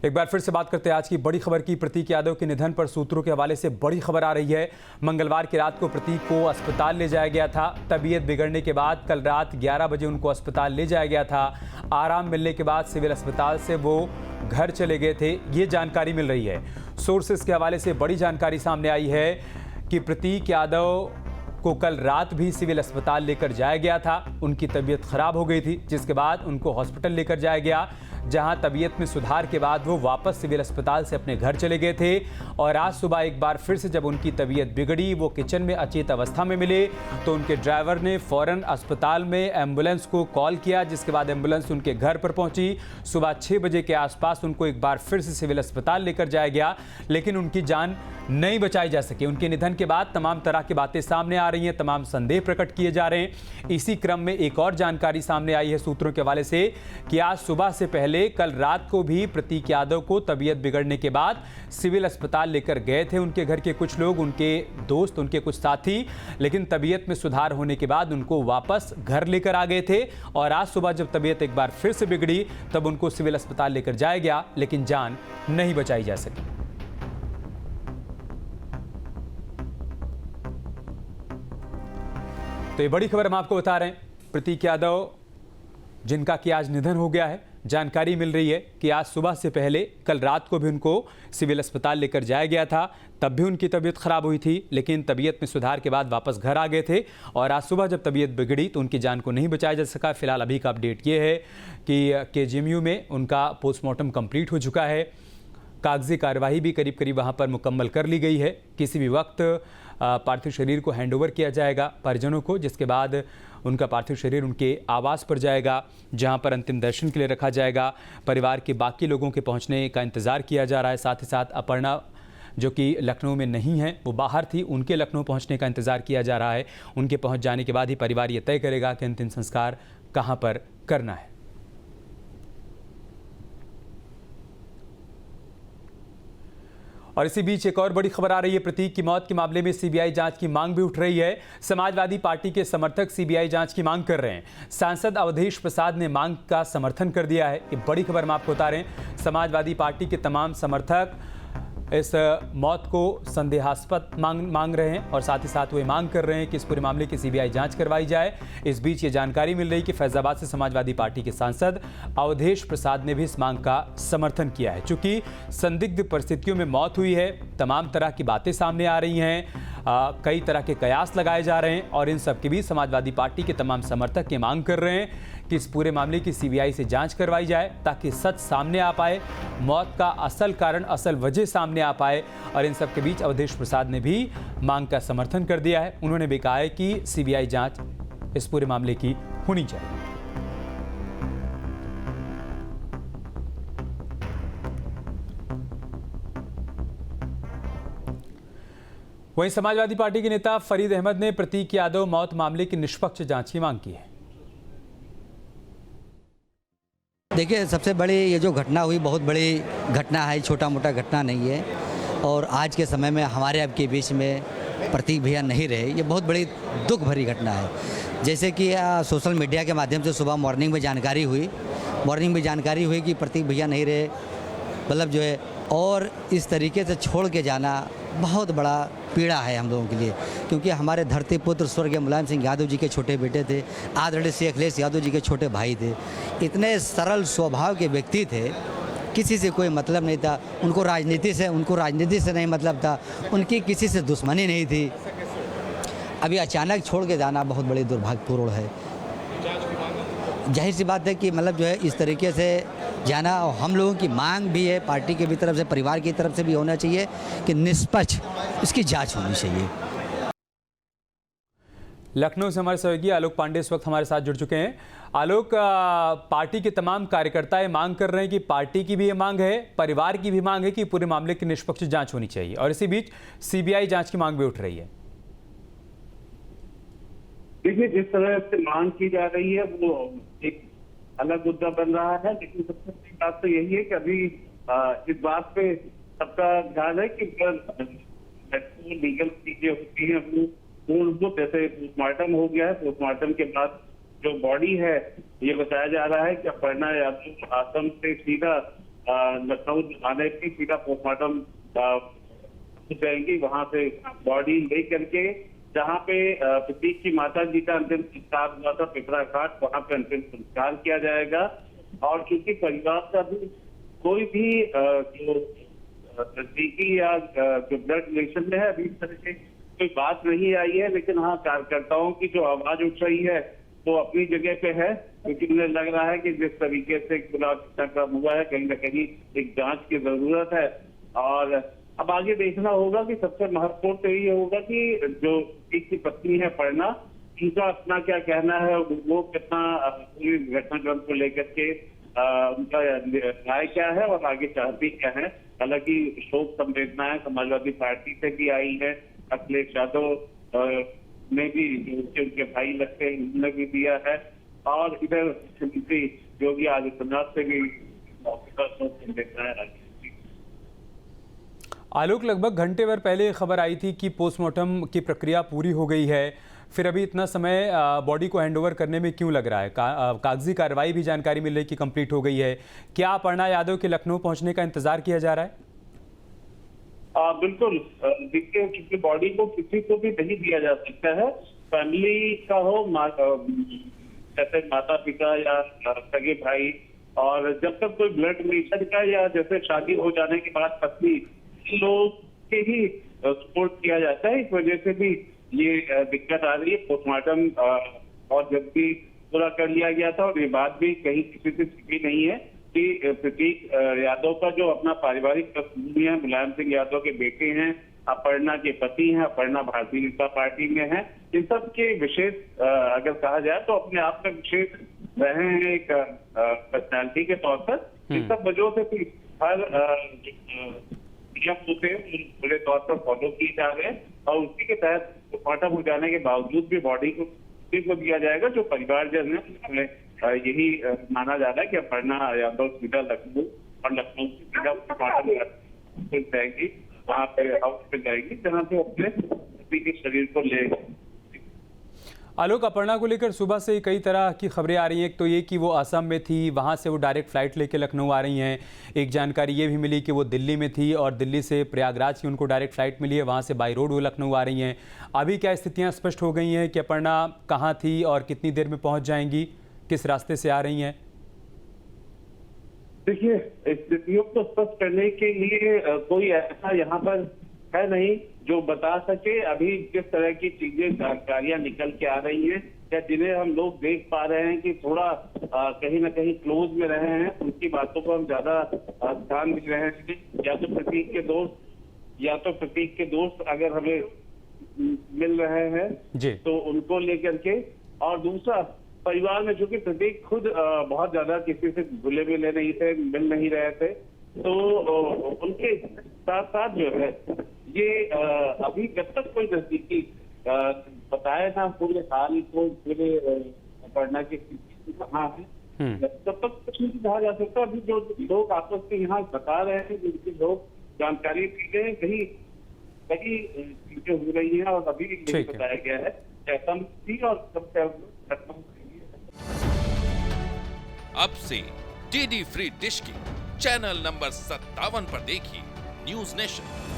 एक बार फिर से बात करते हैं आज की बड़ी खबर की। प्रतीक यादव के निधन पर सूत्रों के हवाले से बड़ी खबर आ रही है। मंगलवार की रात को प्रतीक को अस्पताल ले जाया गया था। तबीयत बिगड़ने के बाद कल रात 11 बजे उनको अस्पताल ले जाया गया था। आराम मिलने के बाद सिविल अस्पताल से वो घर चले गए थे, ये जानकारी मिल रही है। सोर्सेस के हवाले से बड़ी जानकारी सामने आई है कि प्रतीक यादव को कल रात भी सिविल अस्पताल लेकर जाया गया था। उनकी तबीयत खराब हो गई थी, जिसके बाद उनको हॉस्पिटल लेकर जाया गया, जहां तबीयत में सुधार के बाद वो वापस सिविल अस्पताल से अपने घर चले गए थे। और आज सुबह एक बार फिर से जब उनकी तबीयत बिगड़ी, वो किचन में अचेत अवस्था में मिले, तो उनके ड्राइवर ने फौरन अस्पताल में एम्बुलेंस को कॉल किया, जिसके बाद एम्बुलेंस उनके घर पर पहुंची। सुबह 6 बजे के आसपास उनको एक बार फिर से सिविल अस्पताल लेकर जाया गया, लेकिन उनकी जान नहीं बचाई जा सकी। उनके निधन के बाद तमाम तरह की बातें सामने आ रही हैं, तमाम संदेह प्रकट किए जा रहे हैं। इसी क्रम में एक और जानकारी सामने आई है सूत्रों के हवाले से कि आज सुबह से पहले कल रात को भी प्रतीक यादव को तबीयत बिगड़ने के बाद सिविल अस्पताल लेकर गए थे उनके घर के कुछ लोग, उनके दोस्त, उनके कुछ साथी, लेकिन तबीयत में सुधार होने के बाद उनको वापस घर लेकर आ गए थे। और आज सुबह जब तबीयत एक बार फिर से बिगड़ी, तब उनको सिविल अस्पताल लेकर जाया गया, लेकिन जान नहीं बचाई जा सकी। तो ये बड़ी खबर हम आपको बता रहे हैं। प्रतीक यादव जिनका कि आज निधन हो गया है, जानकारी मिल रही है कि आज सुबह से पहले कल रात को भी उनको सिविल अस्पताल लेकर जाया गया था। तब भी उनकी तबीयत खराब हुई थी, लेकिन तबीयत में सुधार के बाद वापस घर आ गए थे। और आज सुबह जब तबीयत बिगड़ी तो उनकी जान को नहीं बचाया जा सका। फिलहाल अभी का अपडेट ये है कि KGMU में उनका पोस्टमार्टम कंप्लीट हो चुका है। कागजी कार्यवाही भी करीब करीब वहाँ पर मुकम्मल कर ली गई है। किसी भी वक्त पार्थिव शरीर को हैंडओवर किया जाएगा परिजनों को, जिसके बाद उनका पार्थिव शरीर उनके आवास पर जाएगा, जहां पर अंतिम दर्शन के लिए रखा जाएगा। परिवार के बाकी लोगों के पहुंचने का इंतज़ार किया जा रहा है। साथ ही साथ अपर्णा जो कि लखनऊ में नहीं है, वो बाहर थी, उनके लखनऊ पहुंचने का इंतज़ार किया जा रहा है। उनके पहुंच जाने के बाद ही परिवार ये तय करेगा कि अंतिम संस्कार कहाँ पर करना है। और इसी बीच एक और बड़ी खबर आ रही है। प्रतीक की मौत के मामले में CBI जांच की मांग भी उठ रही है। समाजवादी पार्टी के समर्थक CBI जांच की मांग कर रहे हैं। सांसद अवधेश प्रसाद ने मांग का समर्थन कर दिया है। ये बड़ी खबर हम आपको बता रहे हैं। समाजवादी पार्टी के तमाम समर्थक इस मौत को संदेहास्पद मांग रहे हैं, और साथ ही साथ वो मांग कर रहे हैं कि इस पूरे मामले की CBI जांच करवाई जाए। इस बीच ये जानकारी मिल रही कि फैजाबाद से समाजवादी पार्टी के सांसद अवधेश प्रसाद ने भी इस मांग का समर्थन किया है। चूंकि संदिग्ध परिस्थितियों में मौत हुई है, तमाम तरह की बातें सामने आ रही हैं, कई तरह के कयास लगाए जा रहे हैं, और इन सब के बीच समाजवादी पार्टी के तमाम समर्थक ये मांग कर रहे हैं कि इस पूरे मामले की CBI से जांच करवाई जाए, ताकि सच सामने आ पाए, मौत का असल कारण, असल वजह सामने आ पाए। और इन सब के बीच अवधेश प्रसाद ने भी मांग का समर्थन कर दिया है। उन्होंने भी कहा है कि CBI जांच इस पूरे मामले की होनी चाहिए। वहीं समाजवादी पार्टी के नेता फरीद अहमद ने प्रतीक यादव मौत मामले की निष्पक्ष जांच की मांग की है। देखिए, सबसे बड़ी ये जो घटना हुई बहुत बड़ी घटना है, छोटा मोटा घटना नहीं है। और आज के समय में हमारे आपके बीच में प्रतीक भैया नहीं रहे, ये बहुत बड़ी दुख भरी घटना है। जैसे कि सोशल मीडिया के माध्यम से सुबह मॉर्निंग में जानकारी हुई कि प्रतीक भैया नहीं रहे, मतलब जो है, और इस तरीके से छोड़ के जाना बहुत बड़ा पीड़ा है हम लोगों के लिए, क्योंकि हमारे धरती पुत्र स्वर्गीय मुलायम सिंह यादव जी के छोटे बेटे थे, आदरणीय श्री अखिलेश यादव जी के छोटे भाई थे। इतने सरल स्वभाव के व्यक्ति थे, किसी से कोई मतलब नहीं था, उनको राजनीति से नहीं मतलब था, उनकी किसी से दुश्मनी नहीं थी। अभी अचानक छोड़ के जाना बहुत बड़ी दुर्भाग्यपूर्ण है। जाहिर सी बात है कि मतलब जो है इस तरीके से जाना, और हम लोगों की मांग भी है, पार्टी की भी तरफ से, परिवार की तरफ से भी होना चाहिए कि निष्पक्ष इसकी जांच होनी चाहिए। लखनऊ से हमारे सहयोगी आलोक पांडे इस वक्त हमारे साथ जुड़ चुके हैं। आलोक, पार्टी के तमाम कार्यकर्ता ये मांग कर रहे हैं कि पार्टी की भी ये मांग है, परिवार की भी मांग है कि पूरे मामले की निष्पक्ष जांच होनी चाहिए, और इसी बीच CBI जांच की मांग भी उठ रही है। देखिए, जिस तरह से मांग की जा रही है वो एक अलग मुद्दा बन रहा है, लेकिन सबसे बड़ी बात तो यही है कि अभी इस बात पे सबका ध्यान है कि लीगल चीजें होती हैं वो पूर्ण रूप, जैसे पोस्टमार्टम हो गया है, पोस्टमार्टम के बाद जो बॉडी है, ये बताया जा रहा है कि अपर्णा यादव आश्रम से सीधा लखनऊ आने की सीधा पोस्टमार्टम जाएंगी। वहां से बॉडी ले करके जहाँ पे प्रतीक की माता जी का अंतिम संस्कार हुआ था पिपरा घाट, वहां पे अंतिम संस्कार किया जाएगा। और क्योंकि परिवार का भी कोई भी जो नजदीकी या जो ब्लड रिलेशन में है, अभी इस तरह से कोई बात नहीं आई है, लेकिन हाँ कार्यकर्ताओं की जो आवाज उठ रही है वो अपनी जगह पे है, क्योंकि मुझे लग रहा है कि जिस तरीके से घटनाक्रम हुआ है कहीं ना कहीं एक जांच की जरूरत है। और अब आगे देखना होगा कि सबसे महत्वपूर्ण तो ये होगा कि जो एक की पत्नी है पढ़ना, उनका अपना क्या कहना है, वो कितना पूरी घटनाक्रम को लेकर के उनका न्याय क्या है और आगे चाहती क्या है। हालांकि शोक संवेदनाएं समाजवादी पार्टी से भी आई है, अखिलेश यादव ने भी उनके भाई लगते हैं उन्होंने भी दिया है, और इधर मुख्यमंत्री योगी आदित्यनाथ से भी शोक संवेदनाएं आई। आलोक, लगभग घंटे भर पहले खबर आई थी कि पोस्टमार्टम की प्रक्रिया पूरी हो गई है, फिर अभी इतना समय बॉडी को हैंडओवर करने में क्यों लग रहा है? कागजी कार्रवाई भी जानकारी मिल रही कि कंप्लीट हो गई है। क्या अपर्णा यादव के लखनऊ पहुंचने का इंतजार किया जा रहा है? बिल्कुल, देखिए क्योंकि बॉडी को किसी को भी नहीं दिया जा सकता है, फैमिली का हो, जैसे माता पिता या सगे भाई, और जब तक कोई ब्लड रिलेशन का या जैसे शादी हो जाने के बाद पत्नी, लोग के ही सपोर्ट किया जाता है। इस वजह से भी ये दिक्कत आ रही है। पोस्टमार्टम और जल्दी पूरा कर लिया गया था, और ये बात भी कहीं किसी से छिपी नहीं है कि प्रतीक यादव का जो अपना पारिवारिक पृष्ठभूमि है, मुलायम सिंह यादव के बेटे हैं, अपर्णा के पति हैं, अपर्णा भारतीय जनता पार्टी में है, इन सब के विशेष अगर कहा जाए तो अपने आप में विशेष रहे हैं एक पर्सनैलिटी के तौर पर। इन सब वजहों से भी हर नियम होते हैं पूरे तौर पर फॉलो किए जा रहे हैं, और उसी के तहत पोस्टमार्टम हो जाने के बावजूद भी बॉडी को दिया जाएगा। जो परिवारजन है यही माना जा रहा है कि अपर्णा यादव सीधा लखनऊ और लखनऊ से सीधा पोस्टमार्टम जाएगी, वहां पे हाउस पे जाएगी जहाँ पे अपने पति के शरीर को ले। आलोक, अपर्णा को लेकर सुबह से कई तरह की खबरें आ रही हैं। एक तो ये कि वो असम में थी, वहाँ से वो डायरेक्ट फ्लाइट लेके लखनऊ आ रही हैं। एक जानकारी ये भी मिली कि वो दिल्ली में थी और दिल्ली से प्रयागराज की उनको डायरेक्ट फ्लाइट मिली है, वहाँ से बाई रोड वो लखनऊ आ रही हैं। अभी क्या स्थितियाँ स्पष्ट हो गई हैं कि अपर्णा कहाँ थी और कितनी देर में पहुँच जाएंगी, किस रास्ते से आ रही हैं? देखिए, स्थितियों को स्पष्ट करने के लिए कोई ऐसा यहाँ पर है नहीं जो बता सके। अभी जिस तरह की चीजें जानकारियां निकल के आ रही हैं या जिन्हें हम लोग देख पा रहे हैं कि थोड़ा कहीं ना कहीं क्लोज में रहे हैं, उनकी बातों को हम ज्यादा ध्यान दे रहे हैं। या तो प्रतीक के दोस्त अगर हमें मिल रहे हैं तो उनको लेकर के, और दूसरा परिवार में चूंकि प्रतीक खुद बहुत ज्यादा किसी से घुले मिले नहीं थे, मिल नहीं रहे थे, तो उनके साथ साथ जो है ये अभी जब तक कोई नजदीकी बताया ना पूरे हाल को, पूरे पढ़ना की कहाँ है, तब तक कुछ नहीं कहा जा सकता। अभी जो लोग आपस में यहाँ बता रहे हैं, जिनके लोग जानकारी दी गए, कहीं कहीं चीजें हो रही हैं, और अभी यही बताया गया है ऐसा थी और सबसे अब से डीडी फ्री डिश की चैनल नंबर 57 पर देखिए न्यूज नेशन।